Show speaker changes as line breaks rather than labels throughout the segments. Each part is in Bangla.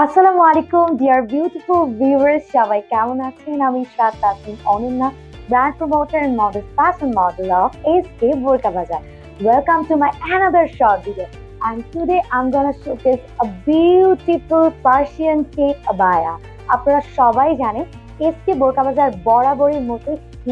আসসালামু আলাইকুম ডিয়ার বিউটিফুল ভিউয়ার্স, সবাই কেমন আছেন? আমি Ishrat Tasnim Ananya, brand promoter and model fashion model of SK Burka Bazaar. Welcome to my another short video, and today I'm gonna showcase a beautiful Persian cape abaya. আপনারা সবাই জানেন SK Burka Bazaar বরাবরের মতো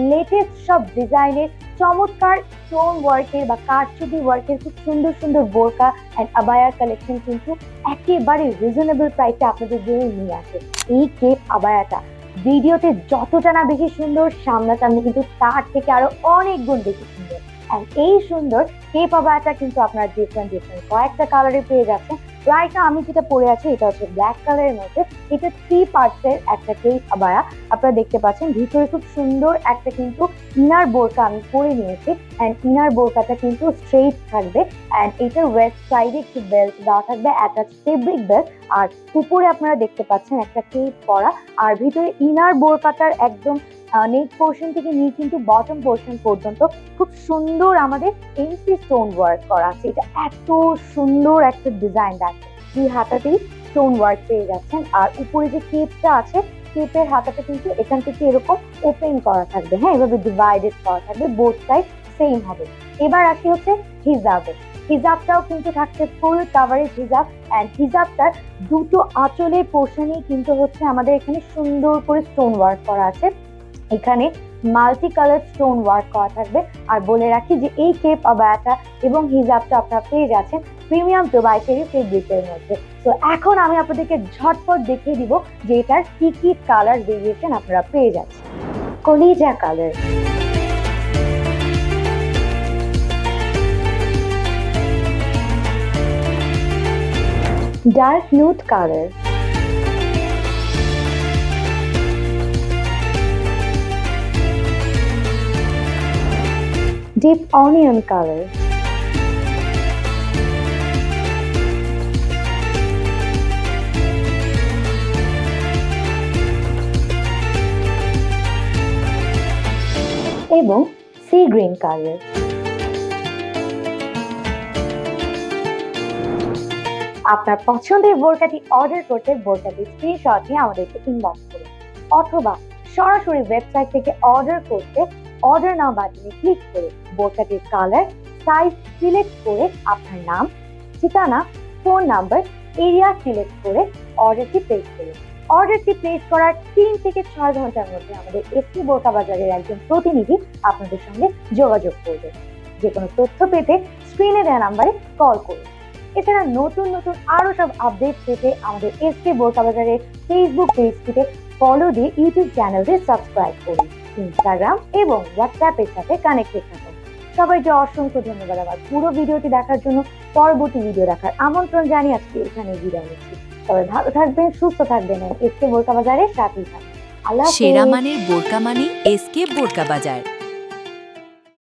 লেটেস্ট সব ডিজাইনের চমৎকার স্টোন ওয়ার্কের বা কারচুপি ওয়ার্কের খুব সুন্দর সুন্দর বোরকা অ্যান্ড আবায়ার কালেকশন কিন্তু একেবারে রিজনেবল প্রাইসে আপনাদের জন্য নিয়ে আসে। এই কেপ আবায়াটা ভিডিওতে যতটা না বেশি সুন্দর, সামনাসামনি কিন্তু তার থেকে আরো অনেক গুণ বেশি সুন্দর। অ্যান্ড এই সুন্দর কেপ আবায়াটা কিন্তু আপনারা ডিফারেন্ট কয়েকটা কালারে পেয়ে যাচ্ছেন। রাইট না আমি যেটা পরে আছি এটা হচ্ছে ব্ল্যাক কালারের মধ্যে। এটা 3 পার্টসের একটা কেপ আবায়া আপনারা দেখতে পাচ্ছেন। ভিতরে খুব সুন্দর একটা কিন্তু ইনার বোরকা আমি পরে নিয়েছি, অ্যান্ড ইনার বোরকাটা কিন্তু স্ট্রেইট থাকবে, অ্যান্ড এটার ওয়েস্ট সাইডে একটু বেল্ট দেওয়া থাকবে, অ্যাটাচ ফেব্রিক বেল্ট। আর উপরে আপনারা দেখতে পাচ্ছেন একটা কেপ পরা, আর ভিতরে ইনার বোরকাটার একদম নেক পোর্শন থেকে নিয়ে কিন্তু বটম পোর্শন পর্যন্ত খুব সুন্দর আমাদের এমসি স্টোন ওয়ার্ক করা আছে। এটা এত সুন্দর একটা ডিজাইন, দেখেন দুই হাতাতেই স্টোন ওয়ার্ক পেয়ে যাচ্ছেন। আর উপরে যে কেপটা আছে, কেপের হাতাটা কিন্তু এখান থেকে এরকম ওপেন করা থাকবে, হ্যাঁ এভাবে ডিভাইডেড করা থাকবে, বোথ সাইড সেম হবে। এবার আসি হচ্ছে হিজাবে। হিজাবটাও কিন্তু থাকছে ফুল কাভারেজ হিজাব, অ্যান্ড হিজাবটার দুটো আঁচলের পোর্শনে কিন্তু হচ্ছে আমাদের এখানে সুন্দর করে স্টোন ওয়ার্ক করা আছে। এখানে মাল্টি কালার স্টোন ওয়ার্ক করা থাকবে। আর বলে রাখি যে এই কেপ আবায়াটা এবং হিজাবটা আপনারা পেয়ে যাচ্ছেন প্রিমিয়াম দুবাই চেরি ফেব্রিকের মধ্যে। তো এখন আমি আপনাদেরকে ঝটপট দেখিয়ে দিব যে এটার কি কি কালার ভেরিয়েশন আপনারা পেয়ে যাচ্ছেন। কলিজা colour, dark nude colour, deep onion color, এবং সি গ্রিন কালার। আপনার পছন্দের বোরকাটি অর্ডার করতে বোরকাটি স্ক্রিনশট নিয়ে আমাদেরকে ইনবক্স করুন, অথবা সরাসরি ওয়েবসাইট থেকে অর্ডার করতে অর্ডার নাও বাটনে ক্লিক করে বোরকাটির কালার, সাইজ সিলেক্ট করে আপনার নাম, ঠিকানা, ফোন নাম্বার, এরিয়া সিলেক্ট করে অর্ডারটি প্লেস করুন। অর্ডারটি প্লেস করার 3 থেকে 6 ঘন্টার মধ্যে আমাদের এসকে বোরকা বাজারের একজন প্রতিনিধি আপনাদের সঙ্গে যোগাযোগ করবে। যে কোনো তথ্য পেতে স্ক্রিনে দেওয়া নাম্বারে কল করুন। এছাড়া নতুন নতুন আরো সব আপডেট পেতে আমাদের এসকে বোরকা বাজারের ফেসবুক পেজটিতে ফলো দিয়ে ইউটিউব চ্যানেলটি সাবস্ক্রাইব করুন, ইনস্টাগ্রাম এবং হোয়াটসঅ্যাপের সাথে কানেক্টেড থাকুন। সবাইকে অসংখ্য ধন্যবাদ আমার পুরো ভিডিওটি দেখার জন্য। পরবর্তী ভিডিও দেখার আমন্ত্রণ জানিয়ে আজকে এখানে বিদায় নিচ্ছি। সবাই ভালো থাকবেন, সুস্থ থাকবেন, এসকে বোরকা বাজারের সাথেই থাকবেন। আল্লাহ হাফেজ।
সেরা মানের বোরকা মানে এসকে বোরকা বাজার।